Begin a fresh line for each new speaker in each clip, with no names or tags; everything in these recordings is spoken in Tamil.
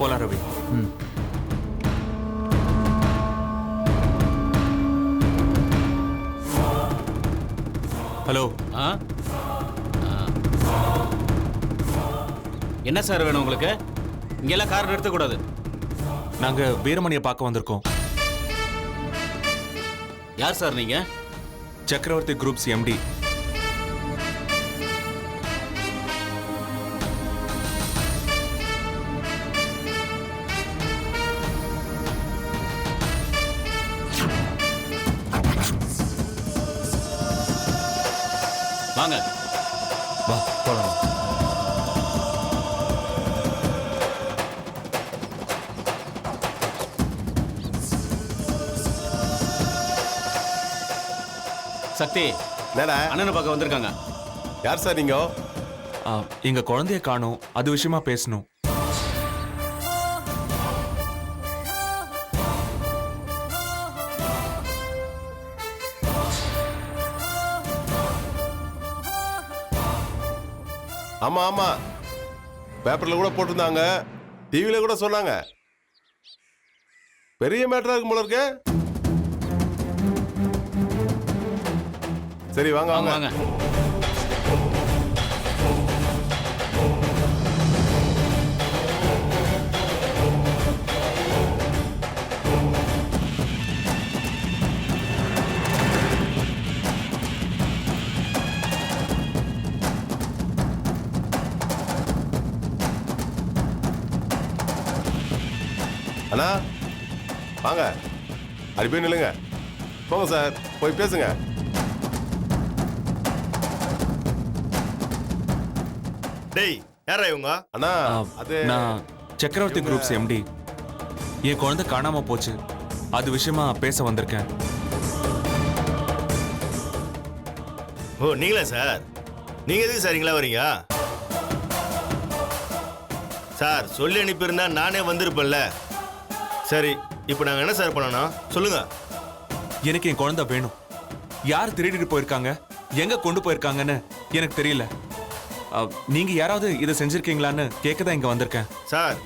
போலாம் ரவி. ஹலோ.
என்ன சார் வேணும் உங்களுக்கு? இங்கெல்லாம் கார் நிறுத்தக்கூடாது.
நாங்க வீரமணியை பார்க்க வந்திருக்கோம்.
யார் சார் நீங்க?
சக்கரவர்த்தி குரூப்ஸ் எம்டி.
வாங்க.
வா போலாம்.
சக்தி,
என்னடா
அண்ணனை பார்க்க வந்திருக்காங்க.
யார் சார் நீங்க?
எங்க குழந்தைய காணோம், அது விஷயமா பேசணும்.
ஆமா ஆமா, பேப்பர்ல கூட போட்டிருந்தாங்க, டிவில கூட சொன்னாங்க. பெரிய மேட்டரா இருக்கும் போல இருக்கு. சரி வாங்க வாங்க
வாங்க.
அண்ணா வாங்க, அப்படி போய் நில்லுங்க. போங்க சார், போய் பேசுங்க.
டேய், யாரா இவங்க?
அண்ணா
அது நான் சக்கரவர்த்தி குரூப்ஸ் எம்டி. என் குழந்தை காணாம போச்சு, அது விஷயமா பேச வந்திருக்கேன்.
ஓ நீங்களா சார்? நீங்க எதுக்கு சார் இங்களா வரீங்க? சார் சொல்லி அனுப்பியிருந்தா நானே வந்திருப்பேன்ல. சரி, இப்போ நாங்கள் என்ன சார் பண்ணணும் சொல்லுங்க.
எனக்கு என் குழந்தை வேணும். யார் திருடிட்டு போயிருக்காங்க, எங்க கொண்டு போயிருக்காங்கன்னு எனக்கு தெரியல. நீங்க யாராவது இதை செஞ்சிருக்கீங்களான்னு கேட்க தான் இங்க வந்திருக்கேன்.
சார்,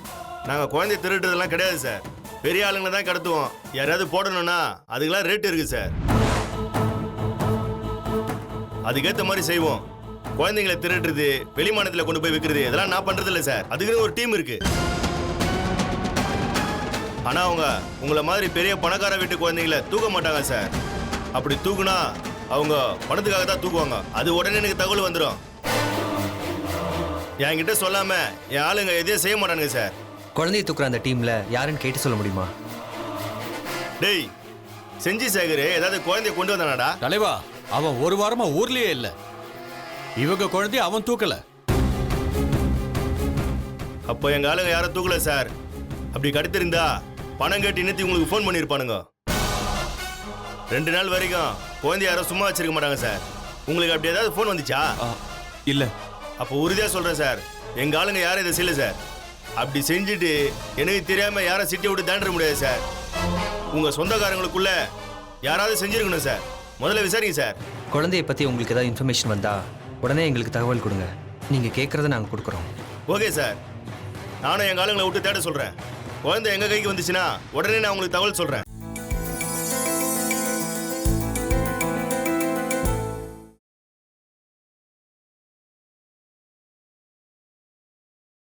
நாங்கள் குழந்தை திருடுறதெல்லாம் கிடையாது சார். பெரிய ஆளுங்களை தான் கடத்துவோம். யாராவது போடணும்னா அதுக்கெல்லாம் ரேட் இருக்கு சார். அதுக்கேற்ற மாதிரி செய்வோம். குழந்தைங்களை திருடுறது, வெளிமாநிலத்தில் கொண்டு போய் விற்கிறது, இதெல்லாம் நான் பண்றது இல்லை சார். அதுக்குன்னு ஒரு டீம் இருக்கு. ஆனா அவங்க உங்களை மாதிரி பெரிய பணக்கார வீட்டு குழந்தைங்களை தூக்க மாட்டாங்க சார். அப்படி தூக்குனா அவங்க பணத்துக்காக தான் தூக்குவாங்க. அது உடனே எனக்கு தகவல் வந்துடும். என்கிட்ட சொல்லாம என் ஆளுங்க எதையும் செய்ய மாட்டானுங்க சார்.
குழந்தைய தூக்குற அந்த டீம்ல யாருன்னு கேட்டு சொல்ல முடியுமா?
டேய், செஞ்சி சேகர் ஏதாவது குழந்தைய கொண்டு வந்தானாடா?
தலைவா, அவன் ஒரு வாரமா ஊர்லயே இல்ல. இவங்க குழந்தைய அவன் தூக்கல.
அப்போ எங்க ஆளுங்க யாரும் தூக்கல சார். அப்படி கடத்திருந்தா பணம் கேட்டு இன்னத்தி உங்களுக்கு ஃபோன் பண்ணியிருப்பானுங்க. 2 நாள் வரைக்கும் குழந்தைய யாரும் சும்மா வச்சிருக்க மாட்டாங்க சார். உங்களுக்கு அப்படி ஏதாவது ஃபோன் வந்துச்சா?
இல்ல.
அப்போ உறுதியா சொல்றேன் சார், எங்க ஆளுங்க யாரும் இதை செய்யல சார். அப்படி செஞ்சுட்டு எனக்கு தெரியாம யாரும் சிட்டி விட்டு தாண்டிட முடியாது சார். உங்க சொந்தக்காரங்களுக்குள்ள யாராவது செஞ்சிருக்கணும் சார். முதல்ல விசாரிங்க சார்.
குழந்தைய பத்தி உங்களுக்கு ஏதாவது இன்ஃபர்மேஷன் வந்தா உடனே எங்களுக்கு தகவல் கொடுங்க. நீங்க கேட்கறத நாங்க கொடுக்குறோம்.
ஓகே சார், நானும் எங்க ஆளுங்களை விட்டு தேட சொல்றேன். குழந்தை எங்க கைக்கு வந்துச்சுன்னா உடனே நான் உங்களுக்கு தகவல் சொல்றேன்.